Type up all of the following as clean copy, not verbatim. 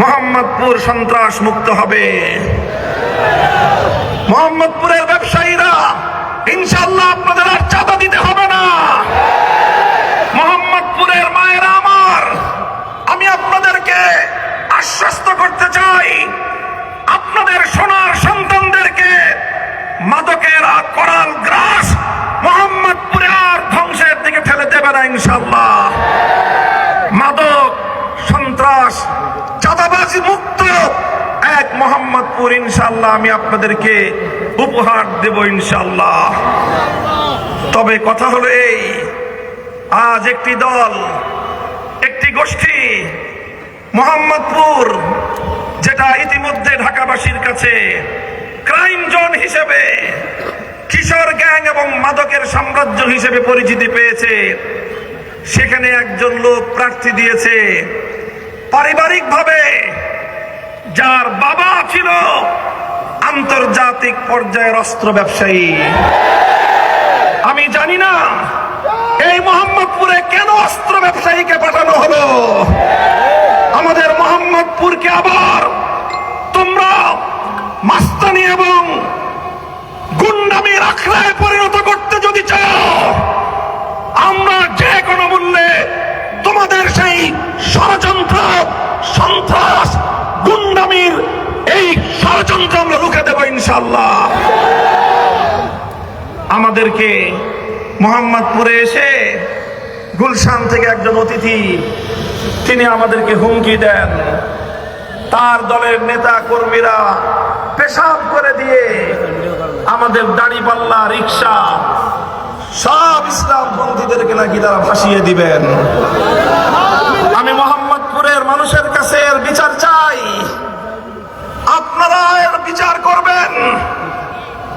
মোহাম্মদপুর সন্ত্রাস মুক্ত হবে। মোহাম্মদপুরের ব্যবসায়ীরা ইনশাআল্লাহ আপনাদের আর চাঁদা দিতে হবে না। মোহাম্মদপুরের মায়েরা আমার, আমি আপনাদেরকে আশ্বস্ত করতে চাই, আপনাদের সোনার সন্তানদেরকে মাদকের করাল গ্রাস মোহাম্মদপুরে আর ধ্বংসের দিকে ঠেলে দেবে না ইনশাআল্লাহ। মাদক, সন্ত্রাস, চাঁদাবাজি মুক্ত এক মোহাম্মদপুর ইনশাআল্লাহ আমি আপনাদেরকে উপহার দেব ইনশাআল্লাহ। তবে কথা হলো এই, আজ একটি দল, একটি গোষ্ঠী মোহাম্মদপুর, যেটা ইতিমধ্যে ঢাকাবাসীর কাছে ক্রাইম জোন হিসেবে, কিশোর গ্যাং এবং মাদকের সাম্রাজ্য হিসেবে পরিচিতি পেয়েছে, সেখানে একজন লোক প্রার্থী দিয়েছে পারিবারিকভাবে, যার বাবা ছিল আন্তর্জাতিক পর্যায়ের অস্ত্র ব্যবসায়ী। আমি জানি না এই মোহাম্মদপুরে কেন অস্ত্র ব্যবসায়ীকে পাঠানো হলো। আমাদের মোহাম্মদপুরকে আবার তোমরা মাস্তানি এবং গুন্ডামির আখড়ায় পরিণত করতে যদি চাও, আমরা যে কোনো মূল্যে তোমাদের সেই ষড়যন্ত্র, সন্ত্রাস, গুন্ডামির এই ষড়যন্ত্র আমরা রুখে দেব ইনশাআল্লাহ। আমাদেরকে মোহাম্মদপুরে এসে গুলশান থেকে একজন অতিথি, তিনি আমাদেরকে হুমকি দেন, তার দলের নেতা কর্মীরা পেশাব করে দিয়ে আমাদের দাড়িপাল্লা, রিক্সা, সব ইসলামপন্থীদেরকে নাকি তারা ভাসিয়ে দিবেন। আমি মোহাম্মদপুরের মানুষের কাছে এর বিচার চাই, আপনারা এর বিচার করবেন।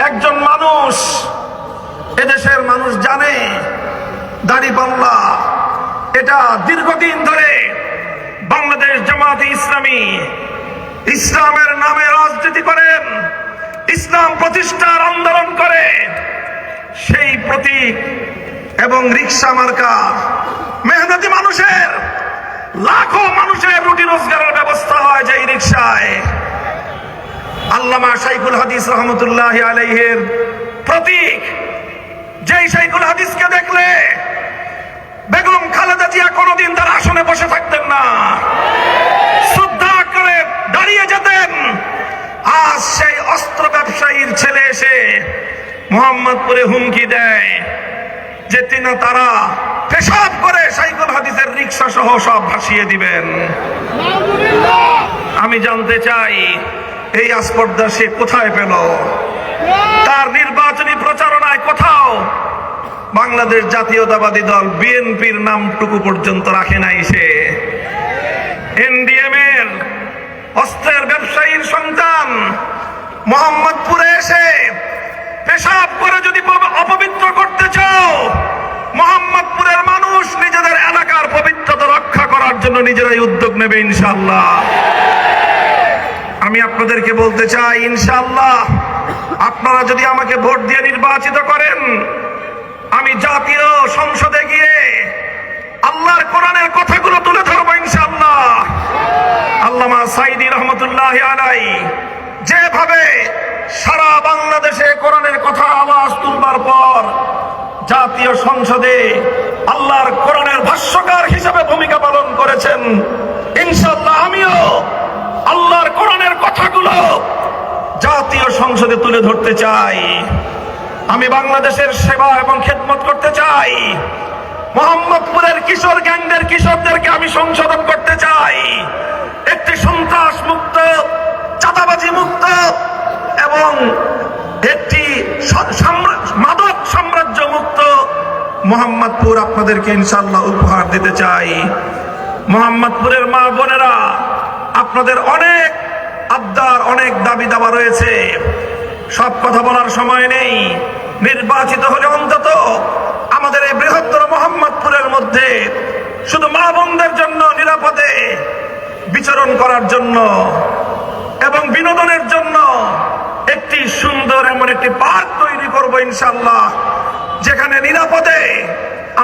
একজন মানুষ, এদেশের মানুষ জানে দাড়িপাল্লা এটা দীর্ঘদিন ধরে বাংলাদেশ জামাতে ইসলামী ইসলামের নামে রাজনীতি করেন, ইসলাম প্রতিষ্ঠার আন্দোলন করে। সেই প্রতীক এবং রিক্সা মার্কা মেহনতি মানুষের, লাখো মানুষের রুটি রোজগারের ব্যবস্থা হয় যেই রিক্সায়। আল্লামা শাইখুল হাদিস রহমতুল্লাহ আলাইহির প্রতীক, যেই শাইখুল হাদিসকে দেখলে বেগম খালেদা জিয়া কোনোদিন তার আসনে বসে থাকতেন না, শ্রদ্ধা করে দাঁড়িয়ে যেতেন। আজ সেই অস্ত্র ব্যবসায়ীর ছেলে এসে মোহাম্মদপুরে হুমকি দেয় যে তারা পেশাব করে শাইখুল হাদিসের রিক্সা সহ সব ভাসিয়ে দিবেন। আমি জানতে চাই এই আস্পর্ধা সে কোথায় পেল? তার নির্বাচনী প্রচারণায় কোথাও বাংলাদেশ জাতীয়তাবাদী দল বিএনপির নামটুকু পর্যন্ত রাখে নাই। সে এনডিএম এর অস্ত্রের ব্যবসায়ীর সন্তান মোহাম্মদপুরে এসে পেশাব করে যদি অপবিত্র করতে চাও, মোহাম্মদপুরের মানুষ নিজেদের এলাকার পবিত্রতা রক্ষা করার জন্য নিজেরাই উদ্যোগ নেবে ইনশাআল্লাহ। আমি আপনাদেরকে বলতে চাই, ইনশাআল্লাহ আপনারা যদি আমাকে ভোট দিয়ে নির্বাচিত করেন, আমি জাতীয় সংসদে গিয়ে আল্লাহর কোরআনের কথাগুলো তুলে ধরবো ইনশাআল্লাহ। আল্লামা সাইদি রহমতুল্লাহ আলাইহি যেভাবে সারা বাংলাদেশে কোরআনের কথা আওয়াজ তুলবার পর জাতীয় সংসদে আল্লাহর কোরআনের ভাষ্যকার হিসেবে ভূমিকা পালন করেছেন, ইনশাআল্লাহ আমিও আল্লাহর কোরআনের কথাগুলো জাতীয় সংসদে তুলে ধরতে চাই। আমি বাংলাদেশের সেবা এবং খেদমত করতে চাই। মোহাম্মদপুরের কিশোর গ্যাংদের কিশোরদেরকে আমি সংশোধন করতে চাই। একটি সন্ত্রাস মুক্ত, চাঁদাবাজি মুক্ত এবং একটি মাদক সাম্রাজ্য মুক্ত মোহাম্মদপুর আপনাদেরকে ইনশাআল্লাহ উপহার দিতে চাই। মোহাম্মদপুরের মা বোনেরা, আপনাদের অনেক আবদার, অনেক দাবি দাবা রয়েছে, সব কথা বলার সময় নেই। নির্বাচিত হলে অন্তত আমাদের এই বৃহত্তর মোহাম্মদপুরের মধ্যে শুধু মা বোনদের জন্য নিরাপদে বিচরণ করার জন্য এবং বিনোদনের জন্য একটি সুন্দর এমন একটি পার্ক তৈরি করব ইনশাআল্লাহ, যেখানে নিরাপদে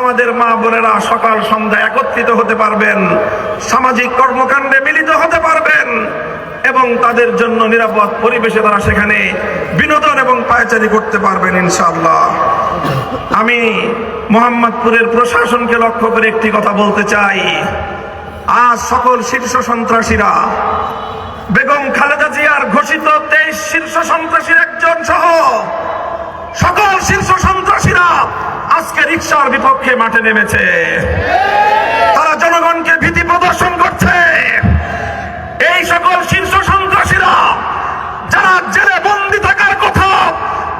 আমাদের মা বোনেরা সকাল সন্ধ্যা একত্রিত হতে পারবেন, সামাজিক কর্মকাণ্ডে মিলিত হতে পারবেন এবং তাদের জন্য নিরাপদ পরিবেশে তারা সেখানে বিনোদন এবং পায়চারি করতে পারবেন ইনশাআল্লাহ। আমি মোহাম্মদপুরের প্রশাসনকে লক্ষ্য করে একটি কথা বলতে চাই। আজ সকল শীর্ষ সন্ত্রাসীরা বেগম খালেদা জিয়ার ঘোষিত 23 শীর্ষ সন্ত্রাসীর একজন সহ সকল শীর্ষ সন্ত্রাসীরা আজকে রিকশার বিপক্ষে মাঠে নেমেছে। তারা জনগণকে ভীতি প্রদর্শন করছে। এই সকল শীর্ষ সন্ত্রাসীরা যারা জেলে বন্দী থাকার কথা,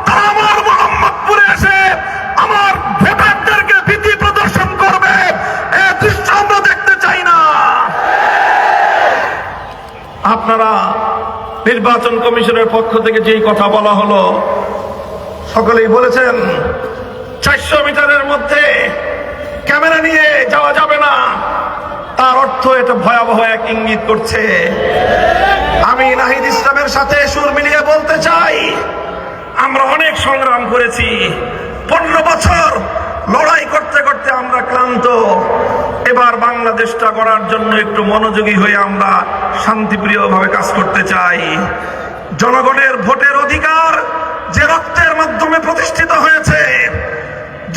তারা আমার মোহাম্মদপুরে এসে আমার ভোটারদেরকে ভীতি প্রদর্শন করবে, এই দৃশ্য আমরা দেখতে চাই না। আপনারা নির্বাচন কমিশনের পক্ষ থেকে যেই কথা বলা হলো, সকলেই বলেছেন 400 মিটারের মধ্যে ক্যামেরা নিয়ে যাওয়া যাবে না। তার অর্থ এটা ভয়াবহ এক ইঙ্গিত করছে। আমি নাহিদ ইসলামের সাথে সুর মিলিয়ে বলতে চাই, আমরা অনেক সংগ্রাম করেছি, 15 বছর লড়াই করতে করতে আমরা ক্লান্ত। এবার বাংলাদেশটা গড়ার জন্য একটু মনোযোগী হয়ে আমরা শান্তিপ্রিয়ভাবে কাজ করতে চাই। জনগণের ভোটের অধিকার যে রক্তের মাধ্যমে প্রতিষ্ঠিত হয়েছে,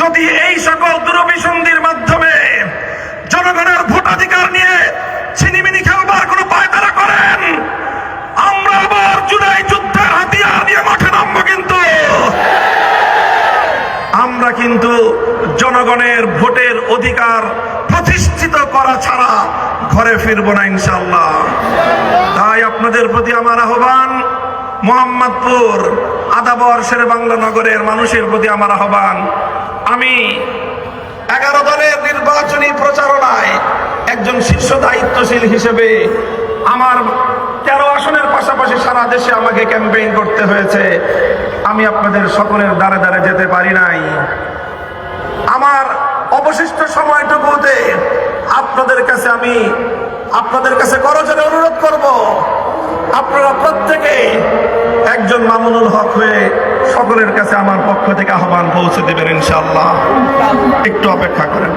যদি এই সকল দুরভিসন্ধির মাধ্যমে জনগণের ভোটাধিকার নিয়ে ছিনিমিনি খেলবার কোনো পায়তারা করেন, আমরা আবার জুলাই যুদ্ধের হাতিয়ার নিয়ে মাঠে নামবো। আমরা কিন্তু জনগণের ভোটের অধিকার প্রতিষ্ঠিত করা ছাড়া ঘরে ফিরবো না ইনশাআল্লাহ। তাই আপনাদের প্রতি আমার আহ্বান, মোহাম্মদপুর আদাবর শেরে বাংলা নগরের মানুষের প্রতি আমার আহ্বান, আমি 11 দলের নির্বাচনী প্রচারণায় একজন শীর্ষ দায়িত্বশীল হিসেবে আমার 13 আসনের পাশাপাশি সারা দেশে আমাকে ক্যাম্পেইন করতে হয়েছে। আমি আপনাদের সকলের দ্বারে দ্বারে যেতে পারি নাই। আমার অবশিষ্ট সময়টুকুতে আপনাদের কাছে করজোড়ে অনুরোধ করব, আপনারা প্রত্যেকে একজন মামুনুল হক হয়ে সকলের কাছে আমার পক্ষ থেকে আহ্বান পৌঁছে দেবেন ইনশাআল্লাহ। একটু অপেক্ষা করেন।